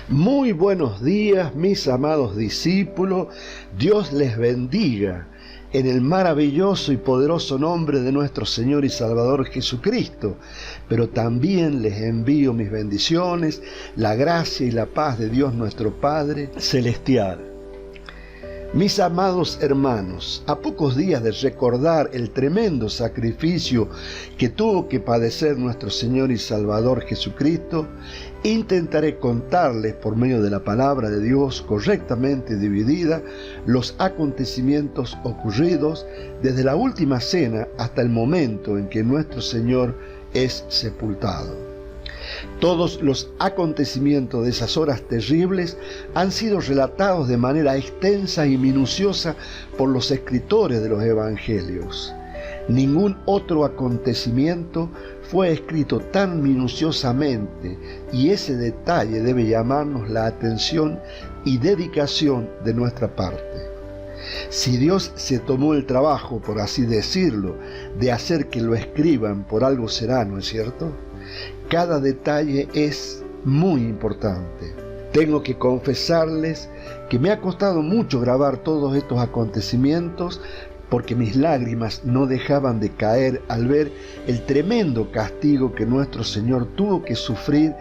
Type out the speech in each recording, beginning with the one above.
Muy buenos días, mis amados discípulos. Dios les bendiga en el maravilloso y poderoso nombre de nuestro Señor y Salvador Jesucristo. Pero también les envío mis bendiciones, la gracia y la paz de Dios nuestro Padre Celestial. Mis amados hermanos, a pocos días de recordar el tremendo sacrificio que tuvo que padecer nuestro Señor y Salvador Jesucristo, intentaré contarles por medio de la palabra de Dios correctamente dividida los acontecimientos ocurridos desde la última cena hasta el momento en que nuestro Señor es sepultado. Todos los acontecimientos de esas horas terribles han sido relatados de manera extensa y minuciosa por los escritores de los evangelios. Ningún otro acontecimiento fue escrito tan minuciosamente, y ese detalle debe llamarnos la atención y dedicación de nuestra parte. Si Dios se tomó el trabajo, por así decirlo, de hacer que lo escriban, por algo será, ¿no es cierto? Cada detalle es muy importante. Tengo que confesarles que me ha costado mucho grabar todos estos acontecimientos, porque mis lágrimas no dejaban de caer al ver el tremendo castigo que nuestro Señor tuvo que sufrir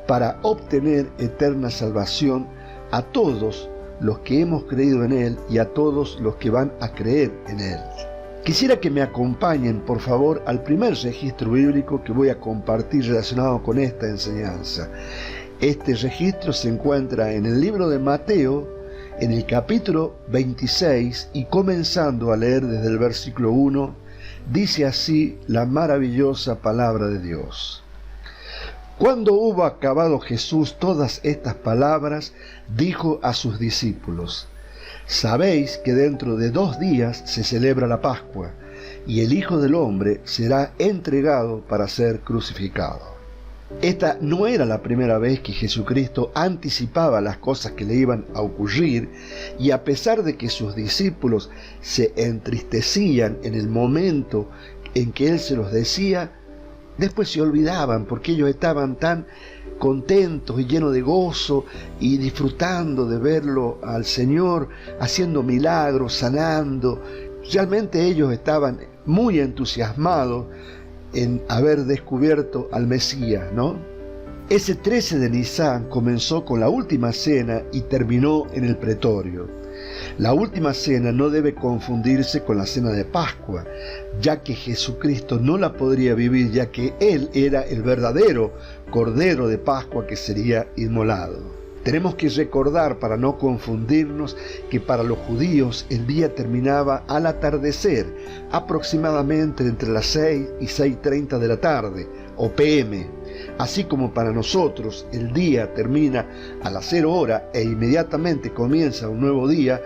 para obtener eterna salvación a todos los que hemos creído en Él y a todos los que van a creer en Él. Quisiera que me acompañen, por favor, al primer registro bíblico que voy a compartir relacionado con esta enseñanza. Este registro se encuentra en el libro de Mateo, en el capítulo 26, y comenzando a leer desde el versículo 1, dice así la maravillosa palabra de Dios. Cuando hubo acabado Jesús todas estas palabras, dijo a sus discípulos: Sabéis que dentro de 2 días se celebra la Pascua, y el Hijo del Hombre será entregado para ser crucificado. Esta no era la primera vez que Jesucristo anticipaba las cosas que le iban a ocurrir, y a pesar de que sus discípulos se entristecían en el momento en que Él se los decía, después se olvidaban porque ellos estaban tan contentos y llenos de gozo y disfrutando de verlo al Señor haciendo milagros, sanando. Realmente ellos estaban muy entusiasmados en haber descubierto al Mesías, ¿no? Ese 13 de Nisan comenzó con la última cena y terminó en el pretorio. La última cena no debe confundirse con la cena de Pascua, ya que Jesucristo no la podría vivir, ya que Él era el verdadero Cordero de Pascua que sería inmolado. Tenemos que recordar, para no confundirnos, que para los judíos el día terminaba al atardecer, aproximadamente entre las 6 y 6:30 de la tarde, o PM. Así como para nosotros el día termina a las 0 horas e inmediatamente comienza un nuevo día,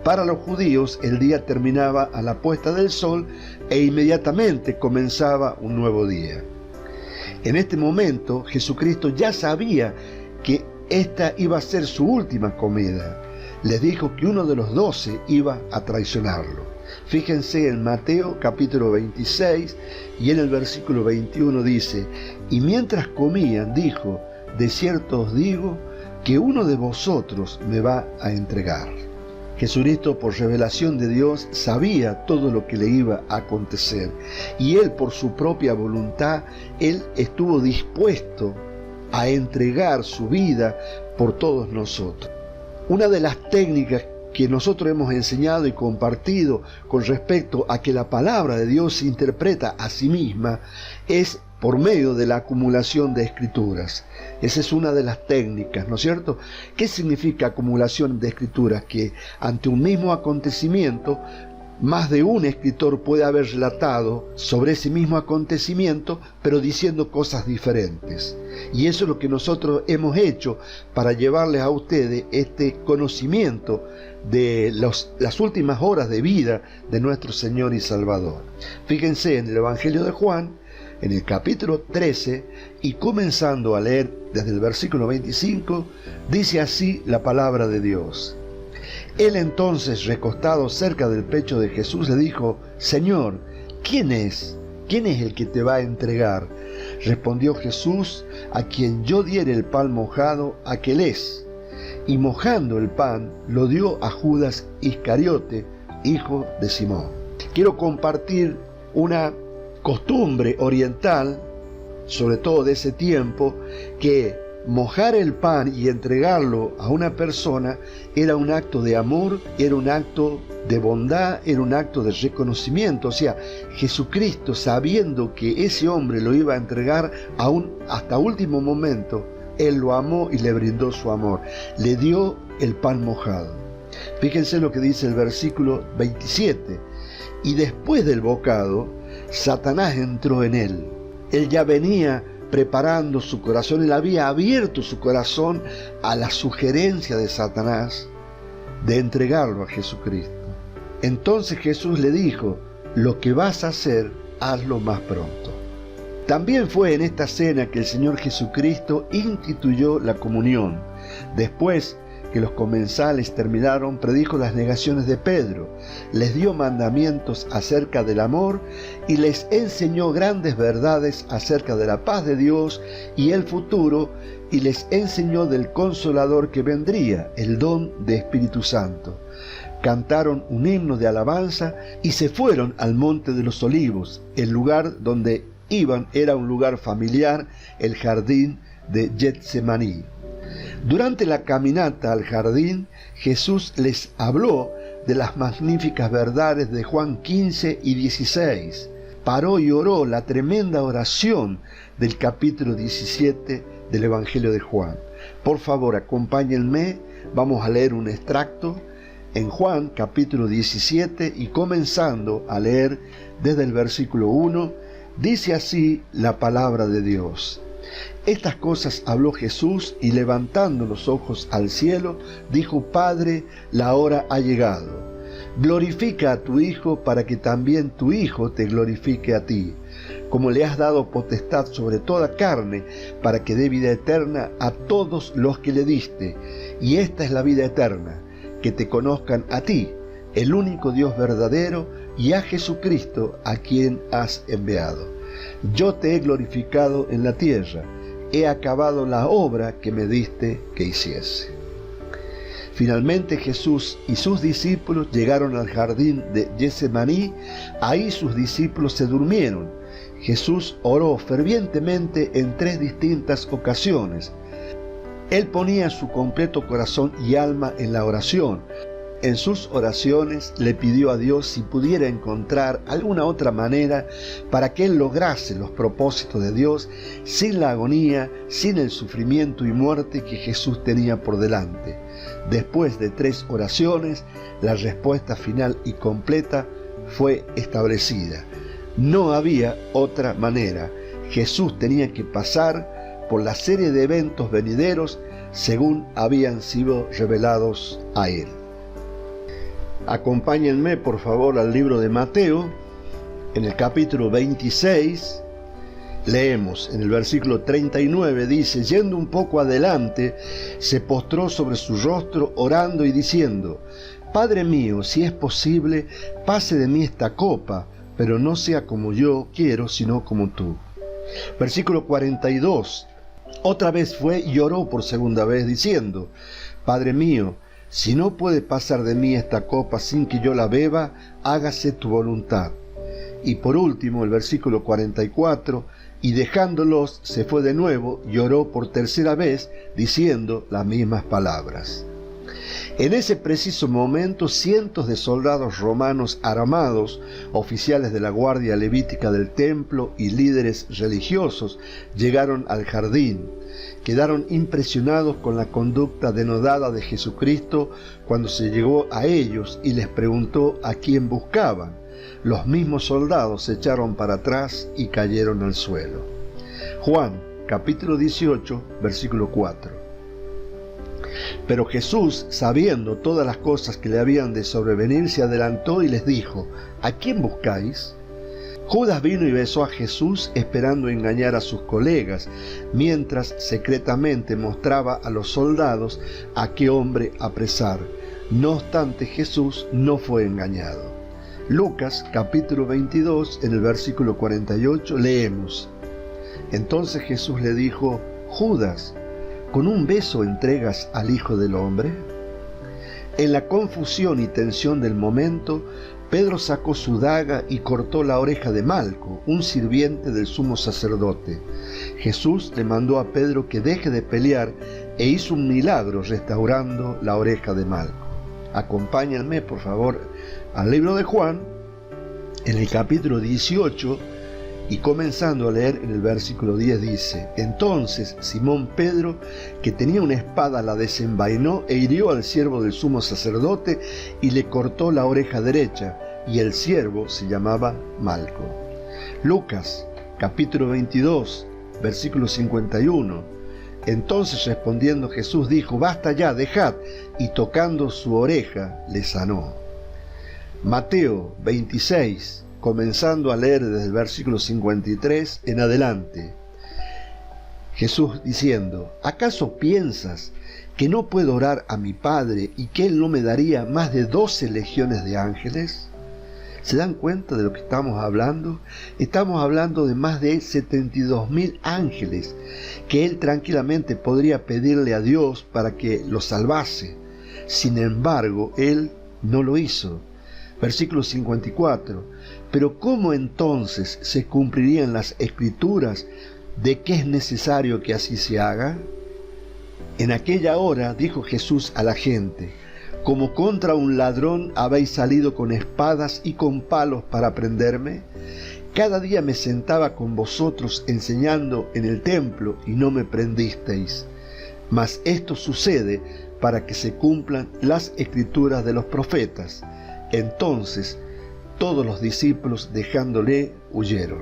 para los judíos el día terminaba a la puesta del sol e inmediatamente comenzaba un nuevo día. En este momento Jesucristo ya sabía que esta iba a ser su última comida. Les dijo que uno de los 12 iba a traicionarlo. Fíjense en Mateo capítulo 26 y en el versículo 21 dice: Y mientras comían dijo: De cierto os digo que uno de vosotros me va a entregar. Jesucristo, por revelación de Dios, sabía todo lo que le iba a acontecer, y Él, por su propia voluntad, Él estuvo dispuesto a entregar su vida por todos nosotros. Una de las técnicas que nosotros hemos enseñado y compartido con respecto a que la palabra de Dios se interpreta a sí misma es por medio de la acumulación de escrituras. Esa es una de las técnicas, ¿no es cierto? ¿Qué significa acumulación de escrituras? Que ante un mismo acontecimiento, más de un escritor puede haber relatado sobre ese mismo acontecimiento, pero diciendo cosas diferentes. Y eso es lo que nosotros hemos hecho para llevarles a ustedes este conocimiento de las últimas horas de vida de nuestro Señor y Salvador. Fíjense en el Evangelio de Juan, en el capítulo 13, y comenzando a leer desde el versículo 25, dice así la palabra de Dios. Él entonces, recostado cerca del pecho de Jesús, le dijo: Señor, ¿quién es? ¿Quién es el que te va a entregar? Respondió Jesús: a quien yo diere el pan mojado, aquel es. y mojando el pan lo dio a Judas Iscariote, hijo de Simón. Quiero compartir una costumbre oriental, sobre todo de ese tiempo, que mojar el pan y entregarlo a una persona era un acto de amor, era un acto de bondad, era un acto de reconocimiento. O sea, Jesucristo, sabiendo que ese hombre lo iba a entregar hasta último momento, Él lo amó y le brindó su amor. Le dio el pan mojado. Fíjense lo que dice el versículo 27. Y después del bocado, Satanás entró en él. Él ya venía preparando su corazón, él había abierto su corazón a la sugerencia de Satanás de entregarlo a Jesucristo. Entonces Jesús le dijo: lo que vas a hacer, hazlo más pronto. También fue en esta cena que el Señor Jesucristo instituyó la comunión. Después que los comensales terminaron, predijo las negaciones de Pedro, les dio mandamientos acerca del amor y les enseñó grandes verdades acerca de la paz de Dios y el futuro, y les enseñó del Consolador que vendría, el don de Espíritu Santo. Cantaron un himno de alabanza y se fueron al Monte de los Olivos. El lugar donde iban era un lugar familiar, el jardín de Getsemaní. Durante la caminata al jardín, Jesús les habló de las magníficas verdades de Juan 15 y 16. Paró y oró la tremenda oración del capítulo 17 del Evangelio de Juan. Por favor, acompáñenme, vamos a leer un extracto en Juan capítulo 17 y comenzando a leer desde el versículo 1, dice así la palabra de Dios. Estas cosas habló Jesús y levantando los ojos al cielo, dijo: Padre, la hora ha llegado. Glorifica a tu Hijo para que también tu Hijo te glorifique a ti, como le has dado potestad sobre toda carne, para que dé vida eterna a todos los que le diste. Y esta es la vida eterna, que te conozcan a ti, el único Dios verdadero, y a Jesucristo a quien has enviado. Yo te he glorificado en la tierra, he acabado la obra que me diste que hiciese. Finalmente Jesús y sus discípulos llegaron al jardín de Getsemaní. Ahí sus discípulos se durmieron. Jesús oró fervientemente en 3 distintas ocasiones. Él ponía su completo corazón y alma en la oración. En sus oraciones le pidió a Dios si pudiera encontrar alguna otra manera para que él lograse los propósitos de Dios sin la agonía, sin el sufrimiento y muerte que Jesús tenía por delante. Después de 3 oraciones, la respuesta final y completa fue establecida. No había otra manera. Jesús tenía que pasar por la serie de eventos venideros según habían sido revelados a él. Acompáñenme por favor al libro de Mateo, en el capítulo 26, leemos en el versículo 39, dice: yendo un poco adelante, se postró sobre su rostro orando y diciendo: Padre mío, si es posible, pase de mí esta copa, pero no sea como yo quiero, sino como tú. Versículo 42, otra vez fue y oró por segunda vez diciendo: Padre mío, si no puede pasar de mí esta copa sin que yo la beba, hágase tu voluntad. Y por último, el versículo 44, y dejándolos se fue de nuevo y oró por tercera vez, diciendo las mismas palabras. En ese preciso momento, cientos de soldados romanos armados, oficiales de la guardia levítica del templo y líderes religiosos, llegaron al jardín. Quedaron impresionados con la conducta denodada de Jesucristo cuando se llegó a ellos y les preguntó a quién buscaban. Los mismos soldados se echaron para atrás y cayeron al suelo. Juan, capítulo 18, versículo 4. Pero Jesús, sabiendo todas las cosas que le habían de sobrevenir, se adelantó y les dijo: ¿A quién buscáis? Judas vino y besó a Jesús esperando engañar a sus colegas, mientras secretamente mostraba a los soldados a qué hombre apresar. No obstante, Jesús no fue engañado. Lucas capítulo 22, en el versículo 48, leemos: Entonces Jesús le dijo: Judas, ¿Con un beso entregas al Hijo del Hombre? En la confusión y tensión del momento, Pedro sacó su daga y cortó la oreja de Malco, un sirviente del sumo sacerdote. Jesús le mandó a Pedro que deje de pelear e hizo un milagro restaurando la oreja de Malco. Acompáñenme, por favor, al libro de Juan, en el capítulo 18, y comenzando a leer en el versículo 10 dice: Entonces Simón Pedro, que tenía una espada, la desenvainó e hirió al siervo del sumo sacerdote y le cortó la oreja derecha, y el siervo se llamaba Malco. Lucas capítulo 22, versículo 51. Entonces respondiendo Jesús dijo: Basta ya, dejad, y tocando su oreja le sanó. Mateo 26, comenzando a leer desde el versículo 53 en adelante. Jesús diciendo: ¿Acaso piensas que no puedo orar a mi Padre y que Él no me daría más de 12 legiones de ángeles? ¿Se dan cuenta de lo que estamos hablando? Estamos hablando de más de 72.000 ángeles que Él tranquilamente podría pedirle a Dios para que los salvase. Sin embargo, Él no lo hizo. Versículo 54. Pero ¿cómo entonces se cumplirían las escrituras de que es necesario que así se haga? En aquella hora dijo Jesús a la gente: ¿Como contra un ladrón habéis salido con espadas y con palos para prenderme? Cada día me sentaba con vosotros enseñando en el templo y no me prendisteis. Mas esto sucede para que se cumplan las escrituras de los profetas. Entonces todos los discípulos, dejándole, huyeron.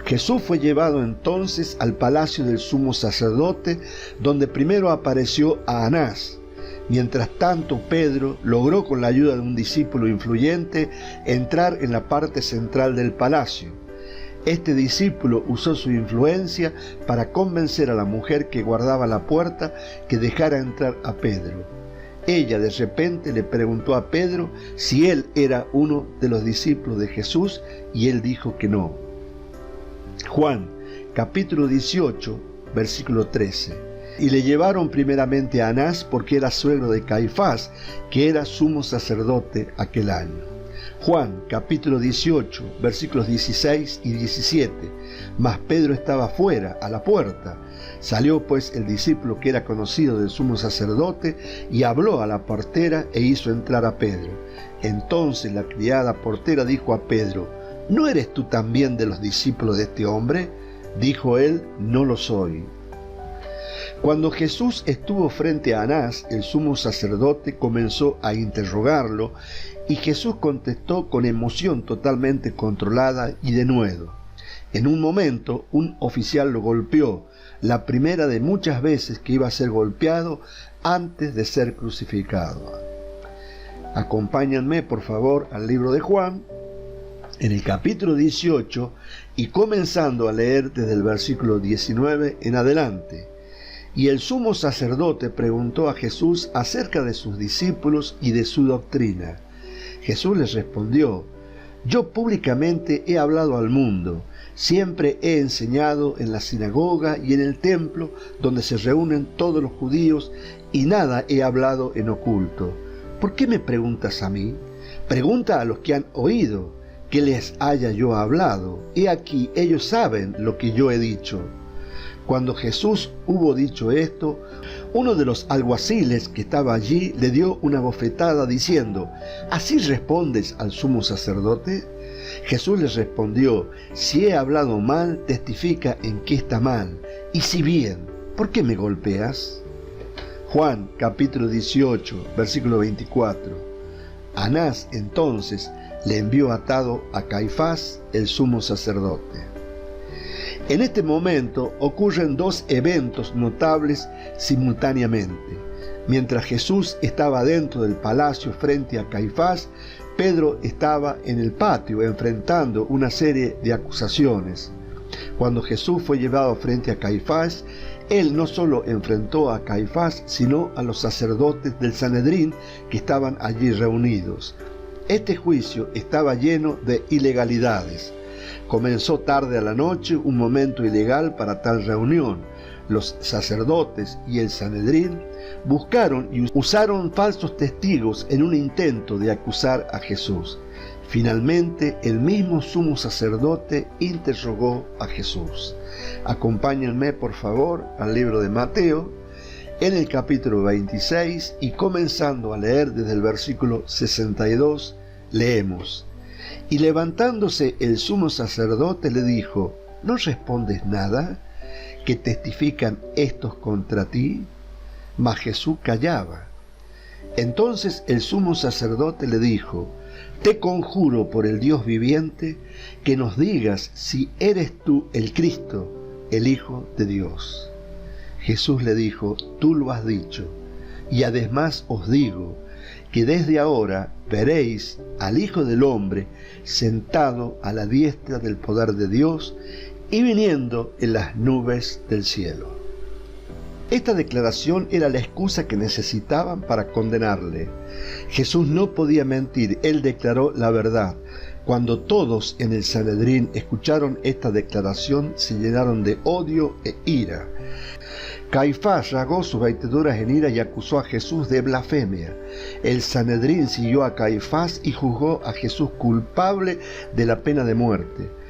Jesús fue llevado entonces al palacio del sumo sacerdote, donde primero apareció a Anás. Mientras tanto, Pedro logró, con la ayuda de un discípulo influyente, entrar en la parte central del palacio. Este discípulo usó su influencia para convencer a la mujer que guardaba la puerta que dejara entrar a Pedro. Ella de repente le preguntó a Pedro si él era uno de los discípulos de Jesús, y él dijo que no. Juan capítulo 18, versículo 13. Y le llevaron primeramente a Anás, porque era suegro de Caifás, que era sumo sacerdote aquel año. Juan capítulo 18, versículos 16 y 17. Mas Pedro estaba fuera, a la puerta. Salió pues el discípulo que era conocido del sumo sacerdote y habló a la portera e hizo entrar a Pedro. Entonces la criada portera dijo a Pedro: ¿No eres tú también de los discípulos de este hombre? Dijo él: No lo soy. Cuando Jesús estuvo frente a Anás, el sumo sacerdote comenzó a interrogarlo, y Jesús contestó con emoción totalmente controlada y denuedo. En un momento, un oficial lo golpeó, la primera de muchas veces que iba a ser golpeado antes de ser crucificado. Acompáñenme, por favor, al libro de Juan, en el capítulo 18, y comenzando a leer desde el versículo 19 en adelante. Y el sumo sacerdote preguntó a Jesús acerca de sus discípulos y de su doctrina. Jesús les respondió: Yo públicamente he hablado al mundo, siempre he enseñado en la sinagoga y en el templo donde se reúnen todos los judíos, y nada he hablado en oculto. ¿Por qué me preguntas a mí? Pregunta a los que han oído, que les haya yo hablado. He aquí, ellos saben lo que yo he dicho. Cuando Jesús hubo dicho esto, uno de los alguaciles que estaba allí le dio una bofetada diciendo: ¿Así respondes al sumo sacerdote? Jesús les respondió: Si he hablado mal, testifica en qué está mal, y si bien, ¿por qué me golpeas? Juan capítulo 18, versículo 24. Anás entonces le envió atado a Caifás, el sumo sacerdote. En este momento ocurren dos eventos notables simultáneamente. Mientras Jesús estaba dentro del palacio frente a Caifás, Pedro estaba en el patio enfrentando una serie de acusaciones. Cuando Jesús fue llevado frente a Caifás, él no solo enfrentó a Caifás, sino a los sacerdotes del Sanedrín que estaban allí reunidos. Este juicio estaba lleno de ilegalidades. Comenzó tarde a la noche, un momento ilegal para tal reunión. Los sacerdotes y el Sanedrín buscaron y usaron falsos testigos en un intento de acusar a Jesús. Finalmente, el mismo sumo sacerdote interrogó a Jesús. Acompáñenme, por favor, al libro de Mateo, en el capítulo 26, y comenzando a leer desde el versículo 62, leemos: Y levantándose el sumo sacerdote le dijo: ¿No respondes nada? ¿Que testifican estos contra ti? Mas Jesús callaba. Entonces el sumo sacerdote le dijo: Te conjuro por el Dios viviente que nos digas si eres tú el Cristo, el Hijo de Dios. Jesús le dijo: Tú lo has dicho, y además os digo que desde ahora veréis al Hijo del Hombre sentado a la diestra del poder de Dios y viniendo en las nubes del cielo. Esta declaración era la excusa que necesitaban para condenarle. Jesús no podía mentir, él declaró la verdad. Cuando todos en el Sanedrín escucharon esta declaración, se llenaron de odio e ira. Caifás rasgó sus vestiduras en ira y acusó a Jesús de blasfemia. El Sanedrín siguió a Caifás y juzgó a Jesús culpable de la pena de muerte.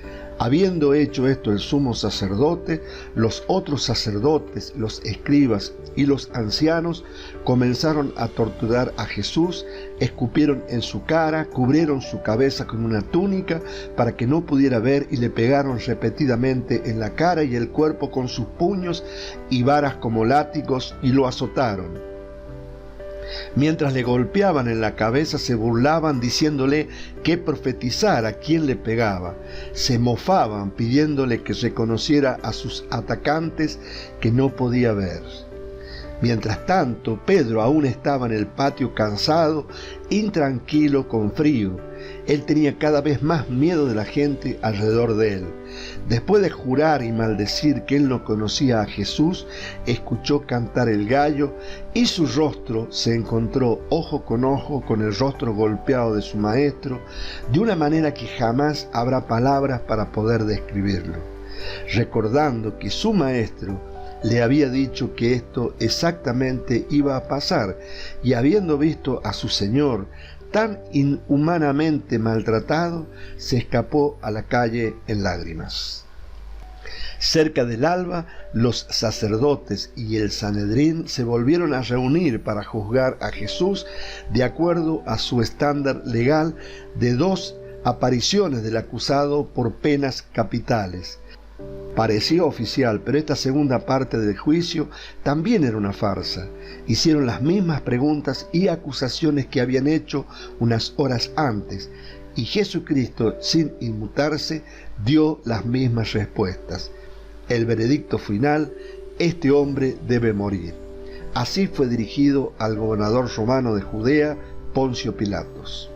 Habiendo hecho esto el sumo sacerdote, los otros sacerdotes, los escribas y los ancianos comenzaron a torturar a Jesús, escupieron en su cara, cubrieron su cabeza con una túnica para que no pudiera ver y le pegaron repetidamente en la cara y el cuerpo con sus puños y varas como látigos y lo azotaron. Mientras le golpeaban en la cabeza, se burlaban diciéndole que profetizara quién le pegaba. Se mofaban pidiéndole que reconociera a sus atacantes que no podía ver. Mientras tanto, Pedro aún estaba en el patio cansado, intranquilo, con frío. Él tenía cada vez más miedo de la gente alrededor de él. Después de jurar y maldecir que él no conocía a Jesús, escuchó cantar el gallo y su rostro se encontró ojo con ojo con el rostro golpeado de su maestro, de una manera que jamás habrá palabras para poder describirlo. Recordando que su maestro le había dicho que esto exactamente iba a pasar, y habiendo visto a su Señor tan inhumanamente maltratado, se escapó a la calle en lágrimas. Cerca del alba, los sacerdotes y el Sanedrín se volvieron a reunir para juzgar a Jesús de acuerdo a su estándar legal de 2 apariciones del acusado por penas capitales. Parecía oficial, pero esta segunda parte del juicio también era una farsa. Hicieron las mismas preguntas y acusaciones que habían hecho unas horas antes, y Jesucristo, sin inmutarse, dio las mismas respuestas. El veredicto final: este hombre debe morir. Así fue dirigido al gobernador romano de Judea, Poncio Pilatos.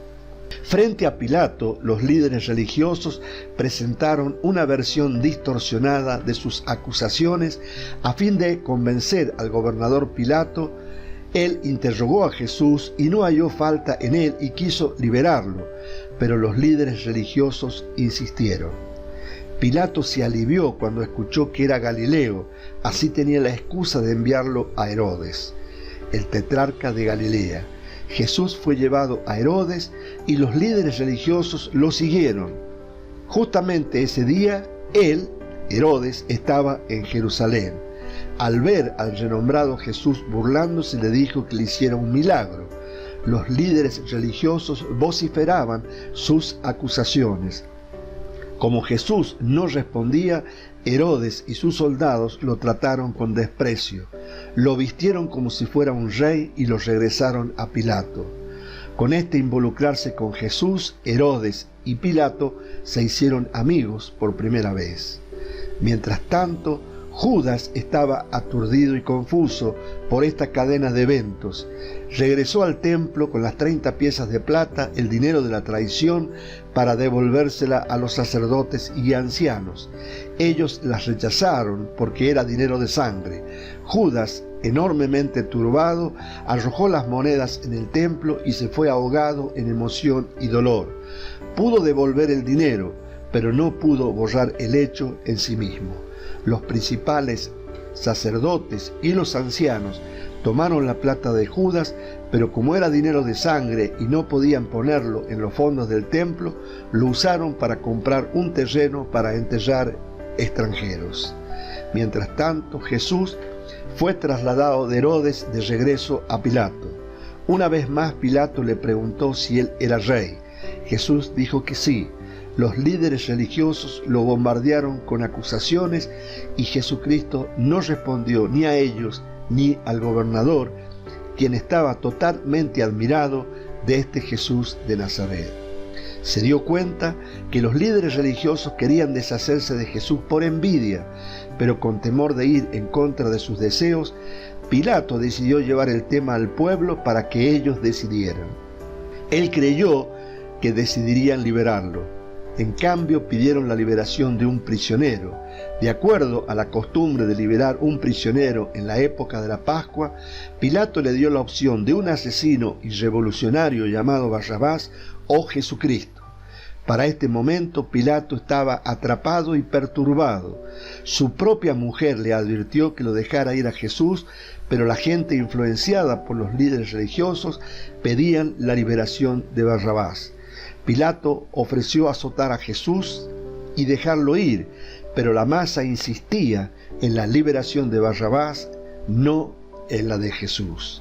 Frente a Pilato, los líderes religiosos presentaron una versión distorsionada de sus acusaciones a fin de convencer al gobernador Pilato. Él interrogó a Jesús y no halló falta en él y quiso liberarlo, pero los líderes religiosos insistieron. Pilato se alivió cuando escuchó que era Galileo, así tenía la excusa de enviarlo a Herodes, el tetrarca de Galilea. Jesús fue llevado a Herodes y los líderes religiosos lo siguieron. Justamente ese día, él, Herodes, estaba en Jerusalén. Al ver al renombrado Jesús burlándose, le dijo que le hiciera un milagro. Los líderes religiosos vociferaban sus acusaciones. Como Jesús no respondía, Herodes y sus soldados lo trataron con desprecio. Lo vistieron como si fuera un rey y lo regresaron a Pilato. Con este involucrarse con Jesús, Herodes y Pilato se hicieron amigos por primera vez. Mientras tanto, Judas estaba aturdido y confuso por esta cadena de eventos. Regresó al templo con las 30 piezas de plata, el dinero de la traición, para devolvérsela a los sacerdotes y ancianos. Ellos las rechazaron porque era dinero de sangre. Judas, enormemente turbado, arrojó las monedas en el templo y se fue ahogado en emoción y dolor. Pudo devolver el dinero, pero no pudo borrar el hecho en sí mismo. Los principales sacerdotes y los ancianos tomaron la plata de Judas, pero como era dinero de sangre y no podían ponerlo en los fondos del templo, lo usaron para comprar un terreno para enterrar extranjeros. Mientras tanto, Jesús fue trasladado de Herodes de regreso a Pilato. Una vez más Pilato le preguntó si él era rey. Jesús dijo que sí. Los líderes religiosos lo bombardearon con acusaciones y Jesucristo no respondió ni a ellos ni al gobernador, quien estaba totalmente admirado de este Jesús de Nazaret. Se dio cuenta que los líderes religiosos querían deshacerse de Jesús por envidia, pero con temor de ir en contra de sus deseos, Pilato decidió llevar el tema al pueblo para que ellos decidieran. Él creyó que decidirían liberarlo. En cambio, pidieron la liberación de un prisionero. De acuerdo a la costumbre de liberar un prisionero en la época de la Pascua, Pilato le dio la opción de un asesino y revolucionario llamado Barrabás o Jesucristo. Para este momento, Pilato estaba atrapado y perturbado. Su propia mujer le advirtió que lo dejara ir a Jesús, pero la gente, influenciada por los líderes religiosos, pedían la liberación de Barrabás. Pilato ofreció azotar a Jesús y dejarlo ir, pero la masa insistía en la liberación de Barrabás, no en la de Jesús.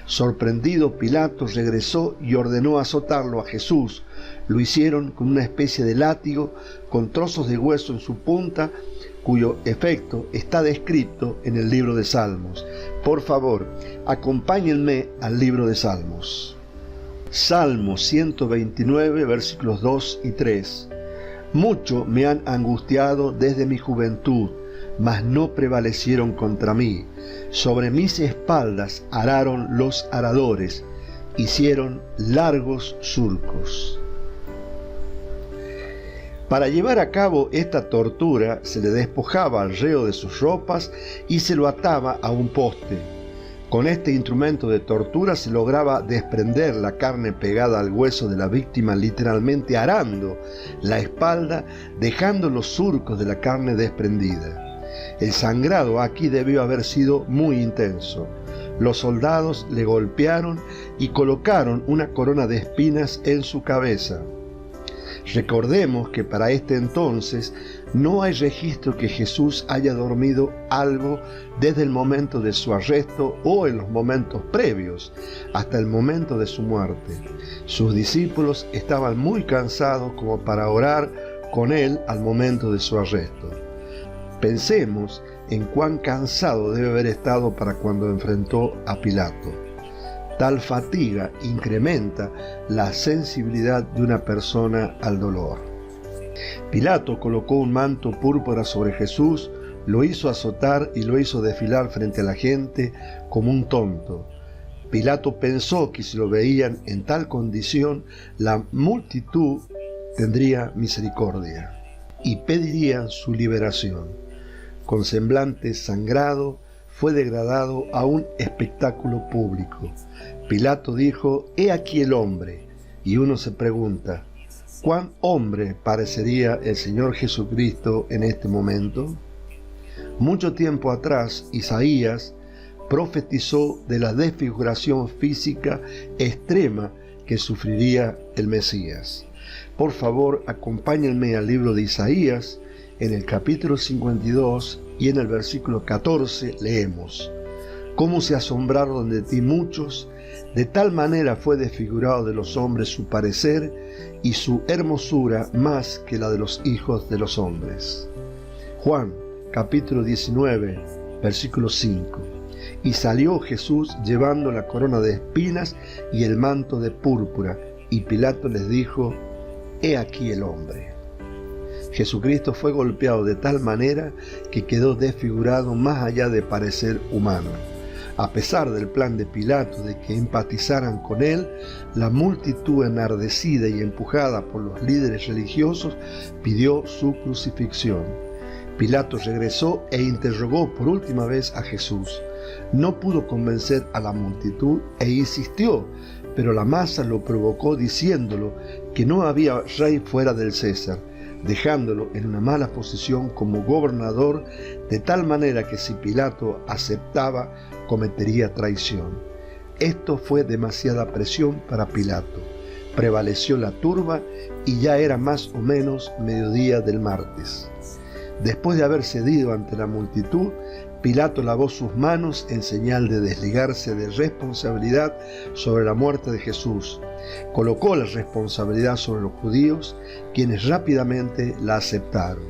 Sorprendido, Pilato regresó y ordenó azotarlo a Jesús. Lo hicieron con una especie de látigo con trozos de hueso en su punta, cuyo efecto está descrito en el libro de Salmos. Por favor, acompáñenme al libro de Salmos. Salmo 129, versículos 2 y 3. Mucho me han angustiado desde mi juventud, mas no prevalecieron contra mí. Sobre mis espaldas araron los aradores, hicieron largos surcos. Para llevar a cabo esta tortura, se le despojaba al reo de sus ropas y se lo ataba a un poste. Con este instrumento de tortura se lograba desprender la carne pegada al hueso de la víctima, literalmente arando la espalda, dejando los surcos de la carne desprendida. El sangrado aquí debió haber sido muy intenso. Los soldados le golpearon y colocaron una corona de espinas en su cabeza. Recordemos que para este entonces no hay registro que Jesús haya dormido algo desde el momento de su arresto o en los momentos previos hasta el momento de su muerte. Sus discípulos estaban muy cansados como para orar con él al momento de su arresto. Pensemos en cuán cansado debe haber estado para cuando enfrentó a Pilato. Tal fatiga incrementa la sensibilidad de una persona al dolor. Pilato colocó un manto púrpura sobre Jesús, lo hizo azotar y lo hizo desfilar frente a la gente como un tonto. Pilato pensó que si lo veían en tal condición, la multitud tendría misericordia y pedirían su liberación. Con semblante sangrado, fue degradado a un espectáculo público. Pilato dijo: «He aquí el hombre». Y uno se pregunta: ¿cuán hombre parecería el Señor Jesucristo en este momento? Mucho tiempo atrás, Isaías profetizó de la desfiguración física extrema que sufriría el Mesías. Por favor, acompáñenme al libro de Isaías. En el capítulo 52 y en el versículo 14 leemos: «Cómo se asombraron de ti muchos, de tal manera fue desfigurado de los hombres su parecer, y su hermosura más que la de los hijos de los hombres». Juan, capítulo 19, versículo 5. «Y salió Jesús llevando la corona de espinas y el manto de púrpura, y Pilato les dijo: «He aquí el hombre». Jesucristo fue golpeado de tal manera que quedó desfigurado más allá de parecer humano. A pesar del plan de Pilato de que empatizaran con él, la multitud, enardecida y empujada por los líderes religiosos, pidió su crucifixión. Pilato regresó e interrogó por última vez a Jesús. No pudo convencer a la multitud e insistió, pero la masa lo provocó diciéndolo que no había rey fuera del César. dejándolo en una mala posición como gobernador, de tal manera que si Pilato aceptaba, cometería traición. Esto fue demasiada presión para Pilato. Prevaleció la turba y ya era más o menos mediodía del martes. Después de haber cedido ante la multitud, Pilato lavó sus manos en señal de desligarse de responsabilidad sobre la muerte de Jesús. Colocó la responsabilidad sobre los judíos, quienes rápidamente la aceptaron.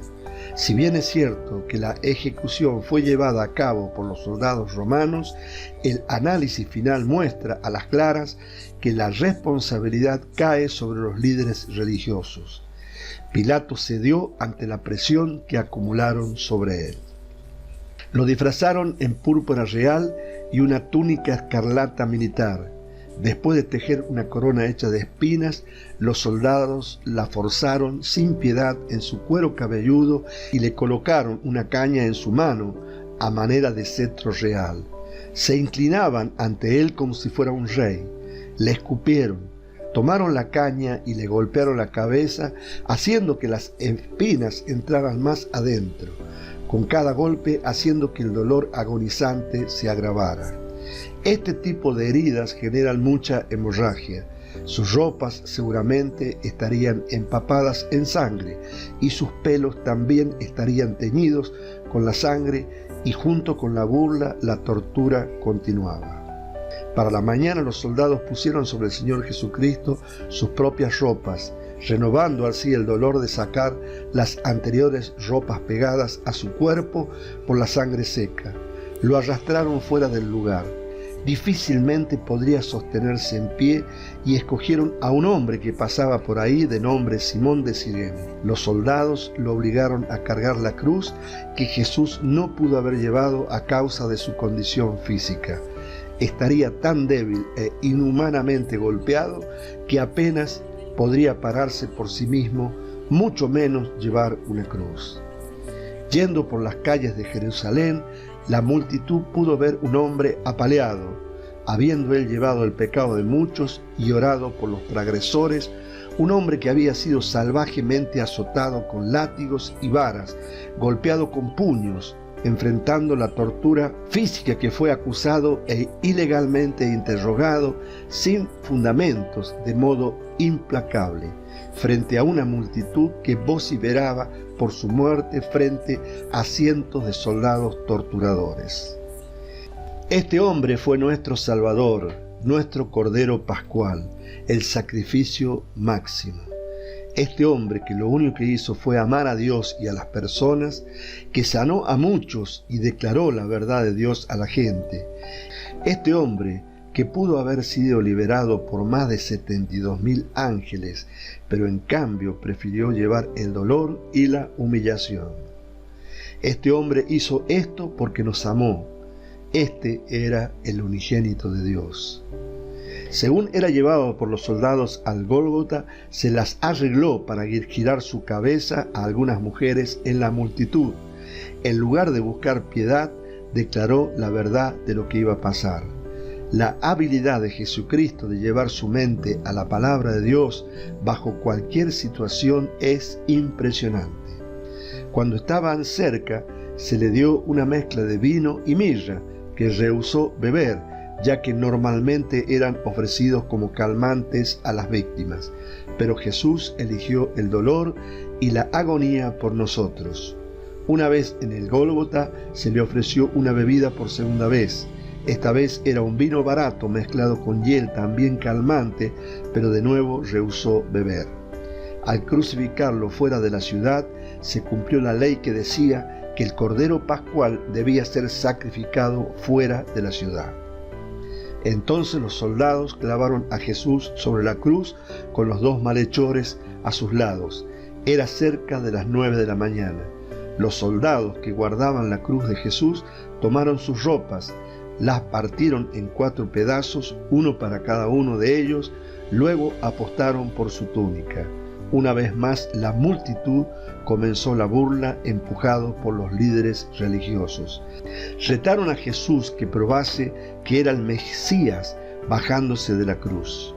Si bien es cierto que la ejecución fue llevada a cabo por los soldados romanos, el análisis final muestra a las claras que la responsabilidad cae sobre los líderes religiosos. Pilato cedió ante la presión que acumularon sobre él. Lo disfrazaron en púrpura real y una túnica escarlata militar. Después de tejer una corona hecha de espinas, los soldados la forzaron sin piedad en su cuero cabelludo y le colocaron una caña en su mano a manera de cetro real. Se inclinaban ante él como si fuera un rey. Le escupieron, tomaron la caña y le golpearon la cabeza, haciendo que las espinas entraran más adentro, con cada golpe haciendo que el dolor agonizante se agravara. Este tipo de heridas generan mucha hemorragia. Sus ropas seguramente estarían empapadas en sangre y sus pelos también estarían teñidos con la sangre, y junto con la burla la tortura continuaba. Para la mañana los soldados pusieron sobre el Señor Jesucristo sus propias ropas, renovando así el dolor de sacar las anteriores ropas pegadas a su cuerpo por la sangre seca. Lo arrastraron fuera del lugar. Difícilmente podría sostenerse en pie y escogieron a un hombre que pasaba por ahí de nombre Simón de Cirene. Los soldados lo obligaron a cargar la cruz que Jesús no pudo haber llevado a causa de su condición física. Estaría tan débil e inhumanamente golpeado que apenas podría pararse por sí mismo, mucho menos llevar una cruz. Yendo por las calles de Jerusalén, la multitud pudo ver un hombre apaleado, habiendo él llevado el pecado de muchos y orado por los transgresores, un hombre que había sido salvajemente azotado con látigos y varas, golpeado con puños, enfrentando la tortura física, que fue acusado e ilegalmente interrogado sin fundamentos, de modo implacable, frente a una multitud que vociferaba por su muerte frente a cientos de soldados torturadores. Este hombre fue nuestro Salvador, nuestro Cordero Pascual, el sacrificio máximo. Este hombre que lo único que hizo fue amar a Dios y a las personas, que sanó a muchos y declaró la verdad de Dios a la gente. Este hombre que pudo haber sido liberado por más de 72.000 ángeles, pero en cambio prefirió llevar el dolor y la humillación. Este hombre hizo esto porque nos amó. Este era el unigénito de Dios. Según era llevado por los soldados al Gólgota, se las arregló para girar su cabeza a algunas mujeres en la multitud. En lugar de buscar piedad, declaró la verdad de lo que iba a pasar. La habilidad de Jesucristo de llevar su mente a la palabra de Dios bajo cualquier situación es impresionante. Cuando estaban cerca, se le dio una mezcla de vino y mirra que rehusó beber, ya que normalmente eran ofrecidos como calmantes a las víctimas, pero Jesús eligió el dolor y la agonía por nosotros. Una vez en el Gólgota se le ofreció una bebida por segunda vez. Esta vez era un vino barato mezclado con hiel, también calmante, pero de nuevo rehusó beber. Al crucificarlo fuera de la ciudad, se cumplió la ley que decía que el Cordero Pascual debía ser sacrificado fuera de la ciudad. Entonces los soldados clavaron a Jesús sobre la cruz con los dos malhechores a sus lados. Era cerca de las 9 de la mañana. Los soldados que guardaban la cruz de Jesús tomaron sus ropas, las partieron en 4 pedazos, uno para cada uno de ellos, luego apostaron por su túnica. Una vez más la multitud comenzó la burla, empujado por los líderes religiosos. Retaron a Jesús que probase que era el Mesías bajándose de la cruz.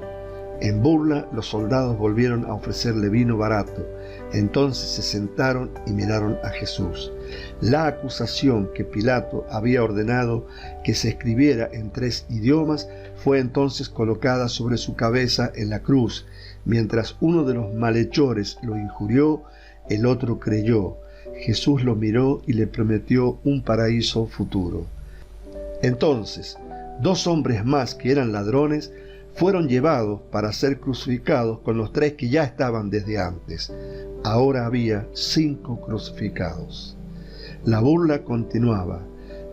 En burla, los soldados volvieron a ofrecerle vino barato, Entonces se sentaron y miraron a Jesús. La acusación que Pilato había ordenado que se escribiera en 3 idiomas fue entonces colocada sobre su cabeza en la cruz. Mientras uno de los malhechores lo injurió, el otro creyó. Jesús lo miró y le prometió un paraíso futuro. Entonces, 2 hombres más que eran ladrones fueron llevados para ser crucificados con los 3 que ya estaban desde antes. Ahora había 5 crucificados. La burla continuaba.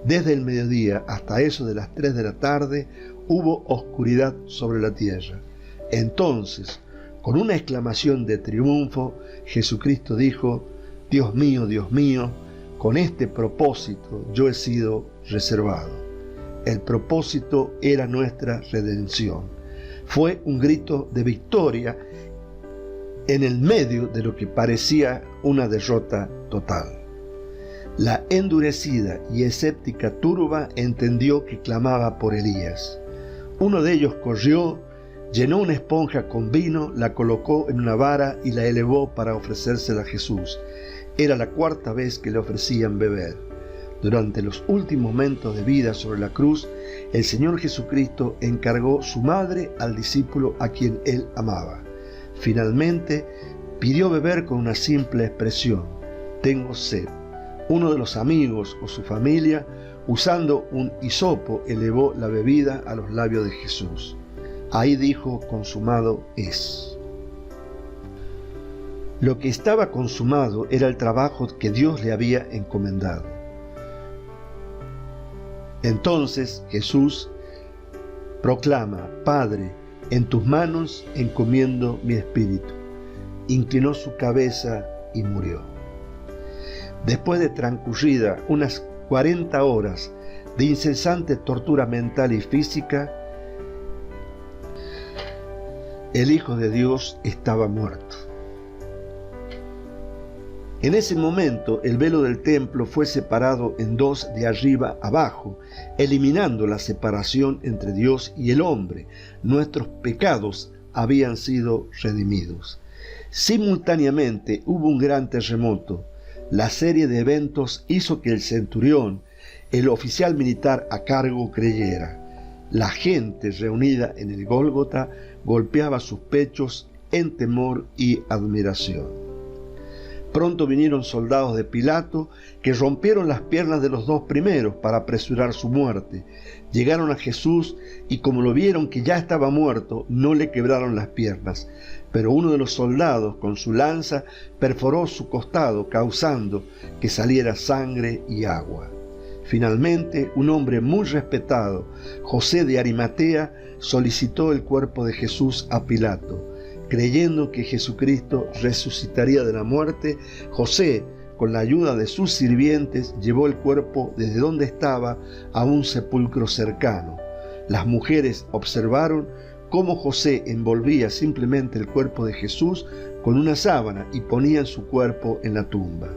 Desde el mediodía hasta eso de las 3 de la tarde hubo oscuridad sobre la tierra. Entonces, con una exclamación de triunfo, Jesucristo dijo: Dios mío, con este propósito yo he sido reservado. El propósito era nuestra redención. Fue un grito de victoria en el medio de lo que parecía una derrota total. La endurecida y escéptica turba entendió que clamaba por Elías. Uno de ellos corrió, llenó una esponja con vino, la colocó en una vara y la elevó para ofrecérsela a Jesús. Era la 4ª vez que le ofrecían beber. Durante los últimos momentos de vida sobre la cruz, el Señor Jesucristo encargó su madre al discípulo a quien él amaba. Finalmente, pidió beber con una simple expresión: tengo sed. Uno de los amigos o su familia, usando un hisopo, elevó la bebida a los labios de Jesús. Ahí dijo: consumado es. Lo que estaba consumado era el trabajo que Dios le había encomendado. Entonces Jesús proclama: Padre, en tus manos encomiendo mi espíritu. Inclinó su cabeza y murió. Después de transcurrida unas 40 horas de incesante tortura mental y física, el Hijo de Dios estaba muerto. En ese momento el velo del templo fue separado en 2 de arriba abajo, eliminando la separación entre Dios y el hombre. Nuestros pecados habían sido redimidos. Simultáneamente hubo un gran terremoto. La serie de eventos hizo que el centurión, el oficial militar a cargo, creyera. La gente reunida en el Gólgota golpeaba sus pechos en temor y admiración. Pronto vinieron soldados de Pilato que rompieron las piernas de los 2 primeros para apresurar su muerte. Llegaron a Jesús y como lo vieron que ya estaba muerto, no le quebraron las piernas. Pero uno de los soldados con su lanza perforó su costado, causando que saliera sangre y agua. Finalmente, un hombre muy respetado, José de Arimatea, solicitó el cuerpo de Jesús a Pilato. Creyendo que Jesucristo resucitaría de la muerte, José, con la ayuda de sus sirvientes, llevó el cuerpo desde donde estaba a un sepulcro cercano. Las mujeres observaron cómo José envolvía simplemente el cuerpo de Jesús con una sábana y ponían su cuerpo en la tumba.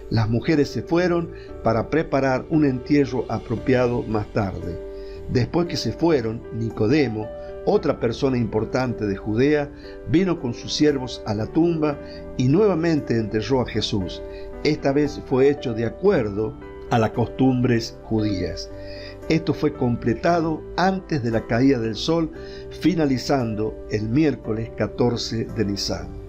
Las mujeres se fueron para preparar un entierro apropiado más tarde. Después que se fueron, Nicodemo, otra persona importante de Judea, vino con sus siervos a la tumba y nuevamente enterró a Jesús. Esta vez fue hecho de acuerdo a las costumbres judías. Esto fue completado antes de la caída del sol, finalizando el miércoles 14 de Nisan.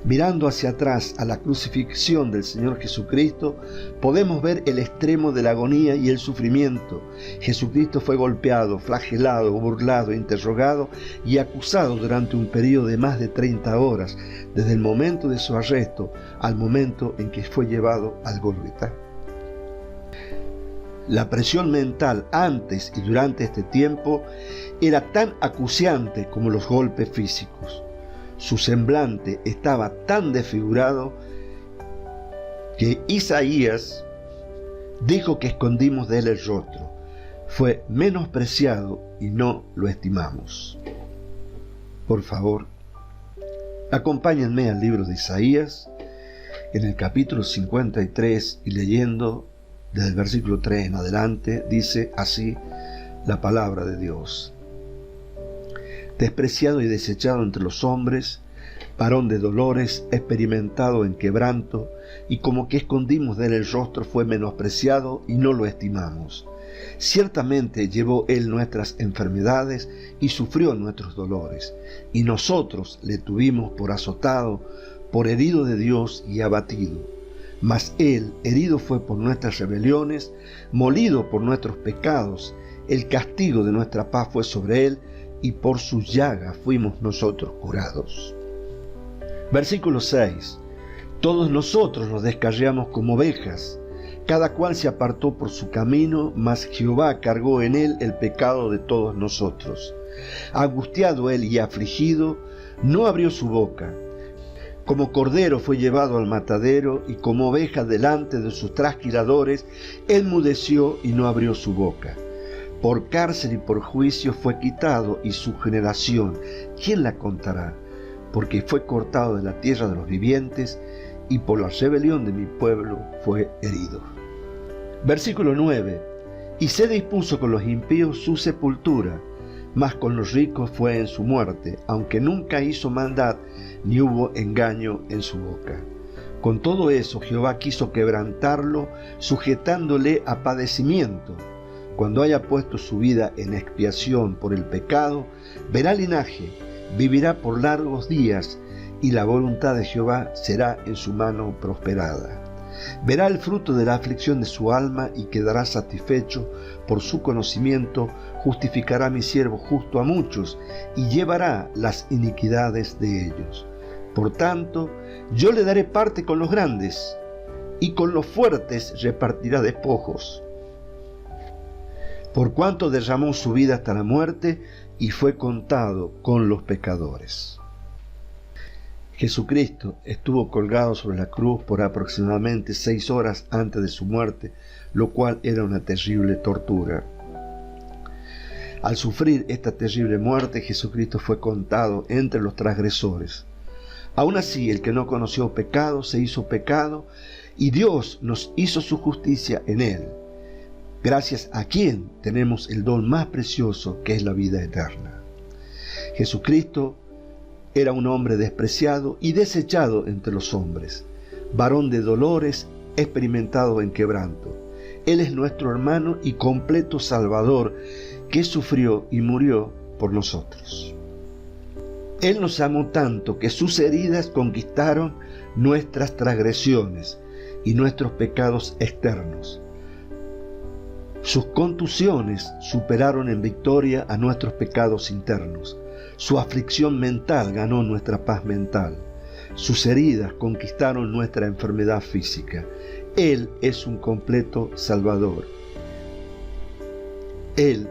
Mirando hacia atrás a la crucifixión del Señor Jesucristo, podemos ver el extremo de la agonía y el sufrimiento. Jesucristo fue golpeado, flagelado, burlado, interrogado y acusado durante un periodo de más de 30 horas, desde el momento de su arresto al momento en que fue llevado al Gólgota. La presión mental antes y durante este tiempo era tan acuciante como los golpes físicos. Su semblante estaba tan desfigurado que Isaías dijo que escondimos de él el rostro. Fue menospreciado y no lo estimamos. Por favor, acompáñenme al libro de Isaías, en el capítulo 53, y leyendo desde el versículo 3 en adelante, dice así la palabra de Dios. Despreciado y desechado entre los hombres, varón de dolores, experimentado en quebranto, y como que escondimos de él el rostro, fue menospreciado y no lo estimamos. Ciertamente llevó él nuestras enfermedades y sufrió nuestros dolores, y nosotros le tuvimos por azotado, por herido de Dios y abatido. Mas él herido fue por nuestras rebeliones, molido por nuestros pecados. El castigo de nuestra paz fue sobre él, y por sus llagas fuimos nosotros curados. Versículo 6. Todos nosotros nos descarriamos como ovejas, cada cual se apartó por su camino, mas Jehová cargó en él el pecado de todos nosotros. Angustiado él y afligido, no abrió su boca. Como cordero fue llevado al matadero, y como oveja delante de sus trasquiladores, enmudeció y no abrió su boca. Por cárcel y por juicio fue quitado, y su generación, ¿quién la contará? Porque fue cortado de la tierra de los vivientes, y por la rebelión de mi pueblo fue herido. Versículo 9. Y se dispuso con los impíos su sepultura, mas con los ricos fue en su muerte, aunque nunca hizo maldad, ni hubo engaño en su boca. Con todo eso Jehová quiso quebrantarlo, sujetándole a padecimiento. Cuando haya puesto su vida en expiación por el pecado, verá linaje, vivirá por largos días, y la voluntad de Jehová será en su mano prosperada. Verá el fruto de la aflicción de su alma y quedará satisfecho. Por su conocimiento justificará mi siervo justo a muchos y llevará las iniquidades de ellos. Por tanto, yo le daré parte con los grandes, y con los fuertes repartirá despojos. Por cuanto derramó su vida hasta la muerte y fue contado con los pecadores. Jesucristo estuvo colgado sobre la cruz por aproximadamente 6 horas antes de su muerte, lo cual era una terrible tortura. Al sufrir esta terrible muerte, Jesucristo fue contado entre los transgresores. Aún así, el que no conoció pecado se hizo pecado, y Dios nos hizo su justicia en él, gracias a quien tenemos el don más precioso, que es la vida eterna. Jesucristo era un hombre despreciado y desechado entre los hombres, varón de dolores, experimentado en quebranto. Él es nuestro hermano y completo Salvador, que sufrió y murió por nosotros. Él nos amó tanto que sus heridas conquistaron nuestras transgresiones y nuestros pecados externos. Sus contusiones superaron en victoria a nuestros pecados internos. Su aflicción mental ganó nuestra paz mental. Sus heridas conquistaron nuestra enfermedad física. Él es un completo Salvador. Él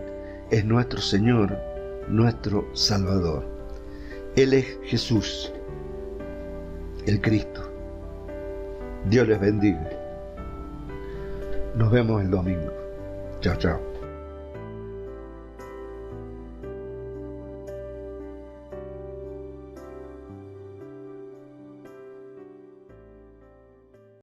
es nuestro Señor, nuestro Salvador. Él es Jesús, el Cristo. Dios les bendiga. Nos vemos el domingo. Chao, chao.